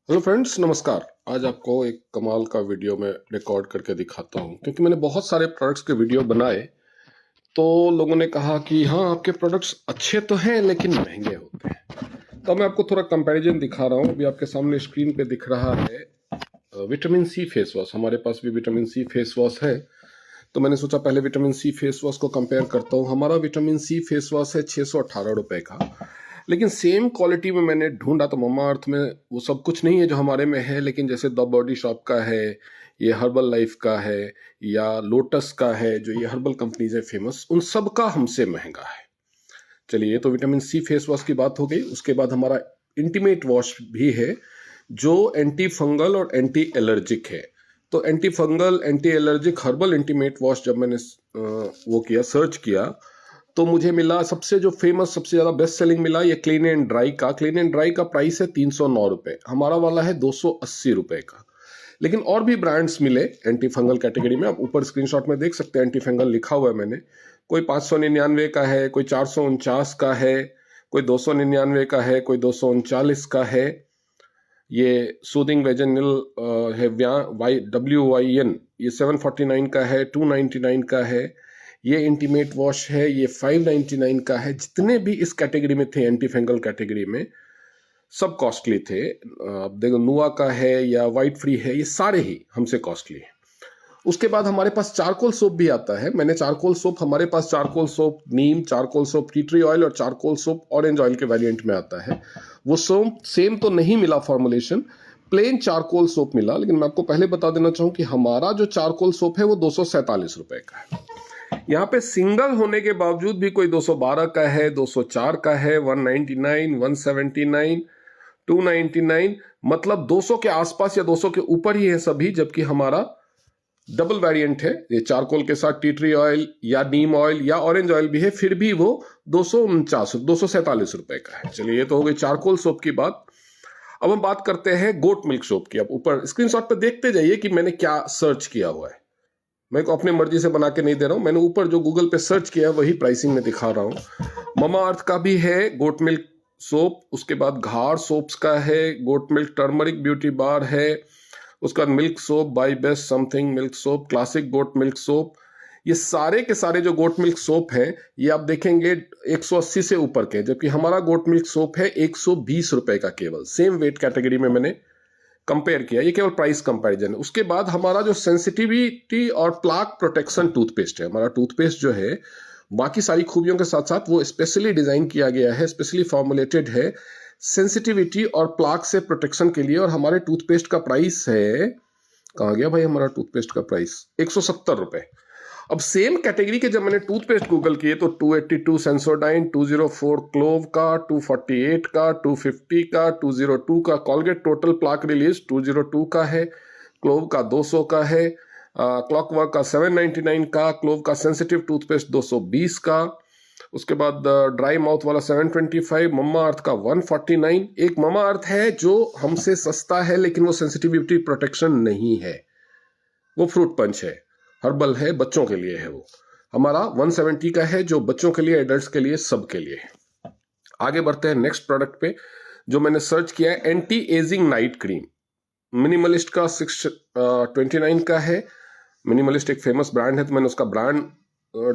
Hello friends, नमस्कार। आज आपको एक कमाल का वीडियो में रिकॉर्ड करके दिखाता हूँ क्योंकि मैंने बहुत सारे प्रोडक्ट्स के वीडियो बनाए। तो लोगों ने कहा कि हाँ, आपके प्रोडक्ट्स अच्छे तो हैं लेकिन महंगे होते हैं। तो मैं आपको थोड़ा कंपैरिजन दिखा रहा हूँ। अभी आपके सामने स्क्रीन पे दिख रहा है विटामिन सी फेस वॉश। हमारे पास भी विटामिन सी फेस वॉश है, तो मैंने सोचा पहले विटामिन सी फेस वॉश को कंपेयर करता हूँ। हमारा विटामिन सी फेस वॉश है 618 रुपए का, लेकिन सेम क्वालिटी में मैंने ढूंढा तो मम्मा अर्थ में वो सब कुछ नहीं है जो हमारे में है। लेकिन जैसे द बॉडी शॉप का है, ये हर्बल लाइफ का है, या लोटस का है, जो ये हर्बल कंपनीज है फेमस, उन सब का हमसे महंगा है। चलिए, ये तो विटामिन सी फेस वॉश की बात हो गई। उसके बाद हमारा इंटीमेट वॉश भी है जो एंटी फंगल और एंटी एलर्जिक है। तो anti fungal anti allergic herbal intimate wash जब मैंने वो किया, सर्च किया, तो मुझे मिला सबसे जो फेमस, सबसे ज्यादा बेस्ट सेलिंग मिला ये क्लीन एंड ड्राई का। क्लीन एंड ड्राई का प्राइस है 309 रुपए, हमारा वाला है 280 रुपए का। लेकिन और भी ब्रांड्स मिले एंटी फंगल कैटेगरी में। आप ऊपर स्क्रीनशॉट में देख सकते हैं, एंटी फंगल लिखा हुआ है मैंने। कोई 599 का है, कोई 449 का है, कोई 299 का है, कोई 239 का है। ये सूदिंग वेजेनल है WYN, ये 749 का है, 299 का है। ये इंटीमेट वॉश है, ये 599 का है। जितने भी इस कैटेगरी में थे, एंटी फंगल कैटेगरी में, सब कॉस्टली थे। आप देखो, नुआ का है या वाइट फ्री है, ये सारे ही हमसे कॉस्टली है। उसके बाद हमारे पास चारकोल सोप भी आता है। मैंने चारकोल सोप, हमारे पास charcoal soap neem, charcoal soap tea tree oil और चारकोल सोप ऑरेंज ऑयल के वेरिएंट में आता है। वो सोप सेम तो नहीं मिला फॉर्मुलेशन, प्लेन चारकोल सोप मिला। लेकिन मैं आपको पहले बता देना चाहूं कि हमारा जो चारकोल सोप है वो 247 रुपए का है। यहाँ पे सिंगल होने के बावजूद भी कोई 212 का है, 204 का है, 199, 179, 299, मतलब 200 के आसपास या 200 के ऊपर ही है सभी। जबकि हमारा डबल वेरिएंट है, ये चारकोल के साथ टी ट्री ऑयल या नीम ऑयल या ऑरेंज ऑयल भी है, फिर भी वो 247 रुपए का है। चलिए, ये तो हो गई चारकोल सोप की बात। अब हम बात करते हैं गोट मिल्क सोप की। अब ऊपर स्क्रीनशॉट पे देखते जाइए कि मैंने क्या सर्च किया हुआ है। मैं को अपनी मर्जी से बना के नहीं दे रहा हूं, मैंने ऊपर जो गूगल पे सर्च किया है वही प्राइसिंग में दिखा रहा हूं। ममा अर्थ का भी है गोट मिल्क सोप, उसके बाद घार सोप्स का है, goat milk turmeric beauty bar है, उसका milk soap by best something milk soap, classic goat milk soap. ये सारे के सारे जो गोट मिल्क सोप है, ये आप देखेंगे 180 से ऊपर के, जबकि हमारा गोट मिल्क सोप है 120 रुपए का केवल। सेम वेट कैटेगरी में मैंने कंपेयर किया, ये केवल प्राइस कंपैरिजन है। उसके बाद हमारा जो सेंसिटिविटी और प्लाक प्रोटेक्शन टूथपेस्ट है, हमारा टूथपेस्ट जो है बाकी सारी खूबियों के साथ साथ वो स्पेशली डिजाइन किया गया है, स्पेशली फॉर्मुलेटेड है सेंसिटिविटी और प्लाक से प्रोटेक्शन के लिए। और हमारे टूथपेस्ट का प्राइस है, कहाँ गया भाई हमारा टूथपेस्ट का प्राइस, 170 रुपए। अब सेम कैटेगरी के जब मैंने टूथपेस्ट गूगल किए तो 282 सेंसोडाइन, 204 क्लोव का, 248 का, 250 का, 202 का कॉलगेट टोटल प्लाक रिलीज 202 का है, क्लोव का 200 का है, क्लॉकवर्क का 799 का, क्लोव का सेंसिटिव टूथपेस्ट 220 का, उसके बाद ड्राई माउथ वाला 725, मम्मा अर्थ का 149। एक मम्मा अर्थ है जो हमसे सस्ता है लेकिन वो सेंसिटिविटी प्रोटेक्शन नहीं है, वो फ्रूट पंच है, हर्बल है, बच्चों के लिए है। वो हमारा 170 का है जो बच्चों के लिए, एडल्ट्स के लिए, सब के लिए है। आगे बढ़ते हैं नेक्स्ट प्रोडक्ट पे जो मैंने सर्च किया है, anti ageing night cream. Minimalist का 629 का है। मिनिमलिस्ट एक फेमस ब्रांड है तो मैंने उसका ब्रांड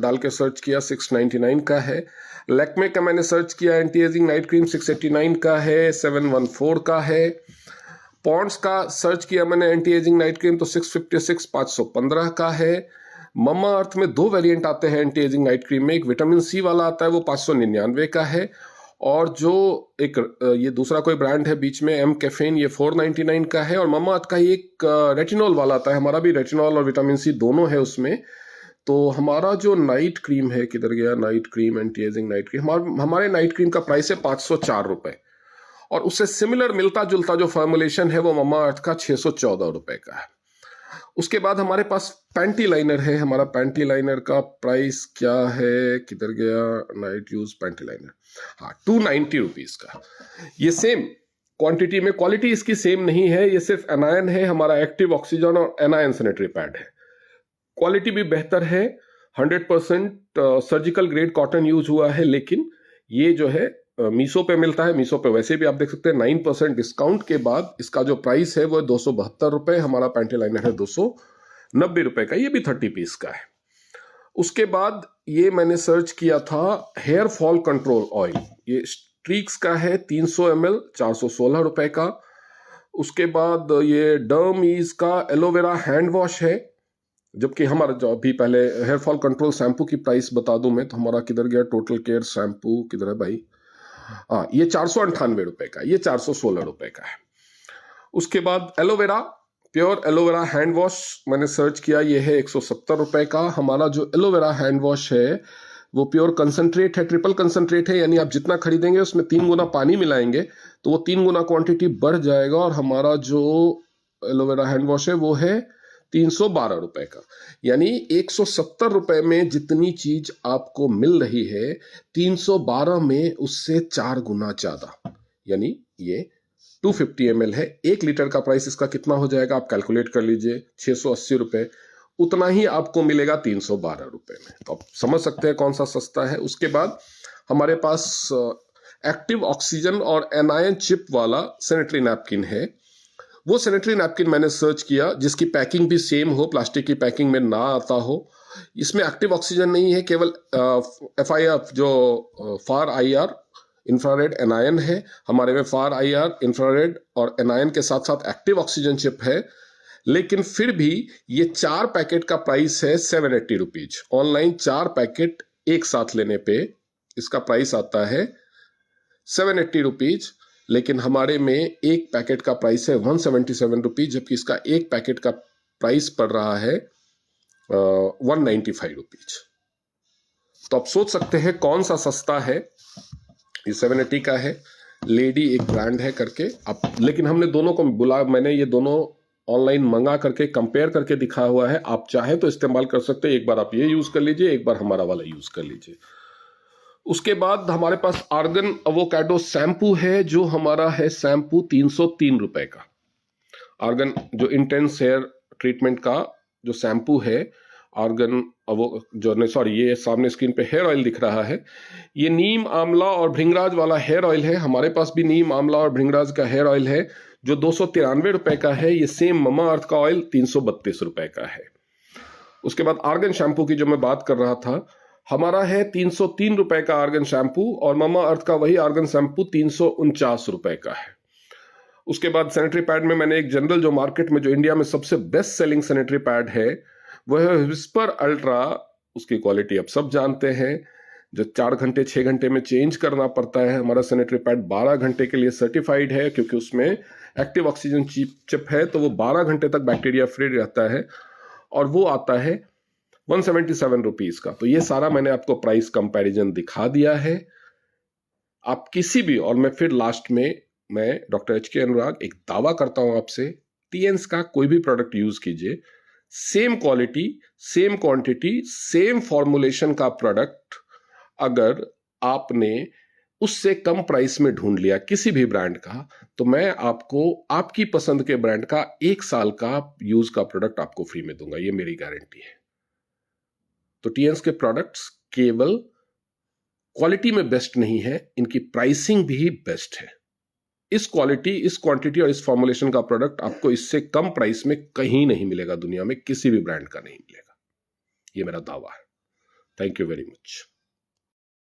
डाल के सर्च किया, 699 का है। लैक्मे का मैंने सर्च किया, एंटी एजिंग नाइट क्रीम 689 का है, 714 का है। पॉन्ड्स का सर्च किया मैंने, एंटी एजिंग नाइट क्रीम, तो 656 515 का है। मम्मा अर्थ में दो वेरिएंट आते हैं एंटी एजिंग नाइट क्रीम में, एक विटामिन सी वाला आता है वो 599 का है, और जो एक ये दूसरा कोई ब्रांड है बीच में, एम कैफेन, ये 499 का है। और मम्मा अर्थ का ही एक रेटिनॉल वाला आता है, हमारा भी रेटिनॉल और विटामिन सी दोनों है उसमें। तो हमारा जो नाइट क्रीम है, किधर गया night cream, anti ageing night cream, हमारे नाइट क्रीम का प्राइस है 504 रुपए। और उससे सिमिलर मिलता जुलता जो फॉर्मुलेशन है वो मम्मा अर्थ का 614 रुपए का है। उसके बाद हमारे पास पैंटी लाइनर है। हमारा पैंटी लाइनर का प्राइस क्या है, किधर गया नाइट यूज पैंटी लाइनर, हाँ 290 रुपीज का। ये सेम क्वांटिटी में, क्वालिटी इसकी सेम नहीं है, ये सिर्फ एनायन है, हमारा एक्टिव ऑक्सीजन और एनायन सैनिटरी पैड है। क्वालिटी भी बेहतर है, 100% सर्जिकल ग्रेड कॉटन यूज हुआ है, लेकिन ये जो है मीशो पे मिलता है, मीशो पे वैसे भी आप देख सकते हैं 9% डिस्काउंट के बाद इसका जो प्राइस है वो 272 रुपये, हमारा पैंटी लाइनर है 290 रुपये का, ये भी 30 पीस का है। उसके बाद ये मैंने सर्च किया था हेयर फॉल कंट्रोल ऑयल, ये स्ट्रीक्स का है 300 ml 416 रुपये का। उसके बाद ये डर्म ईज का एलोवेरा हैंड वॉश है, जबकि हमारा जो अभी पहले हेयर फॉल कंट्रोल शैम्पू की प्राइस बता दूं मैं, तो हमारा किधर गया, टोटल केयर शैम्पू किधर है भाई, हाँ ये 498 रुपये का, ये 416 रुपये का है। उसके बाद aloe vera, pure aloe vera hand wash मैंने सर्च किया, ये है 170 रुपये का। हमारा जो एलोवेरा हैंड वॉश है वो प्योर कंसंट्रेट है, ट्रिपल कंसंट्रेट है, यानी आप जितना खरीदेंगे उसमें 3 गुना पानी मिलाएंगे तो वो 3 गुना क्वांटिटी बढ़ जाएगा, और हमारा जो एलोवेरा हैंड वॉश है वो है 312 रुपए का। यानी 170 रुपए में जितनी चीज आपको मिल रही है 312 में उससे 4 गुना ज्यादा, यानी ये 250 ml है। 1 लीटर का प्राइस इसका कितना हो जाएगा आप कैलकुलेट कर लीजिए, 680 रुपए, उतना ही आपको मिलेगा 312 रुपए में। तो आप समझ सकते हैं कौन सा सस्ता है। उसके बाद हमारे पास एक्टिव ऑक्सीजन और एनायन चिप वाला सैनिटरी नैपकिन है। वो सैनिटरी नैपकिन मैंने सर्च किया जिसकी पैकिंग भी सेम हो, प्लास्टिक की पैकिंग में ना आता हो। इसमें एक्टिव ऑक्सीजन नहीं है, केवल FIR जो फार IR इंफ्रारेड एनायन है। हमारे में फार IR इंफ्रारेड और एनायन के साथ साथ एक्टिव ऑक्सीजन चिप है, लेकिन फिर भी ये 4 पैकेट का प्राइस है 780 रुपीज। ऑनलाइन 4 पैकेट एक साथ लेने पे इसका प्राइस आता है 780 रुपीज, लेकिन हमारे में एक पैकेट का प्राइस है 177 रुपीज, जबकि इसका एक पैकेट का प्राइस पड़ रहा है 195 रुपीज। तो आप सोच सकते हैं कौन सा सस्ता है। ये 780 का है, लेडी एक ब्रांड है करके आप, लेकिन हमने दोनों को मैंने ये दोनों ऑनलाइन मंगा करके कंपेयर करके दिखा हुआ है। आप चाहे तो इस्तेमाल कर सकते हैं, एक बार आप ये यूज कर लीजिए, एक बार हमारा वाला यूज कर लीजिए। उसके बाद हमारे पास आर्गन एवोकाडो शैम्पू है, जो हमारा है शैम्पू 303 रुपए का। आर्गन जो इंटेंस हेयर ट्रीटमेंट का जो शैम्पू है, आर्गन ये सामने स्क्रीन पे हेयर ऑयल दिख रहा है, ये नीम आंवला और भृंगराज वाला हेयर ऑयल है। हमारे पास भी नीम आंवला और भृंगराज का हेयर ऑयल है जो 293 रुपए का है। ये सेम ममा अर्थ का ऑयल 332 रुपए का है। उसके बाद आर्गन शैम्पू की जो मैं बात कर रहा था, हमारा है 303 रुपए का आर्गन शैम्पू, और ममा अर्थ का वही आर्गन शैम्पू 349 रुपए का है। उसके बाद सैनिटरी पैड में मैंने एक जनरल जो मार्केट में जो इंडिया में सबसे बेस्ट सेलिंग सैनिटरी पैड है वह है विस्पर अल्ट्रा। उसकी क्वालिटी आप सब जानते हैं, जो 4 घंटे 6 घंटे में चेंज करना पड़ता है। हमारा सैनिटरी पैड 12 घंटे के लिए सर्टिफाइड है, क्योंकि उसमें एक्टिव ऑक्सीजन चिप है, तो वो 12 घंटे तक बैक्टीरिया फ्री रहता है, और वो आता है 177 रुपीज का। तो ये सारा मैंने आपको प्राइस कंपैरिजन दिखा दिया है। आप किसी भी, और मैं फिर लास्ट में मैं डॉक्टर HK अनुराग एक दावा करता हूं आपसे, TNS का कोई भी प्रोडक्ट यूज कीजिए, same quality, same quantity, same formulation का प्रोडक्ट अगर आपने उससे कम प्राइस में ढूंढ लिया किसी भी ब्रांड का, तो मैं आपको आपकी पसंद के ब्रांड का 1 साल का यूज का प्रोडक्ट आपको फ्री में दूंगा, ये मेरी गारंटी है। तो TNS के प्रोडक्ट्स केवल क्वालिटी में बेस्ट नहीं है, इनकी प्राइसिंग भी बेस्ट है। इस क्वालिटी, इस क्वांटिटी और इस फॉर्मुलेशन का प्रोडक्ट आपको इससे कम प्राइस में कहीं नहीं मिलेगा, दुनिया में किसी भी ब्रांड का नहीं मिलेगा, ये मेरा दावा है। Thank you very much.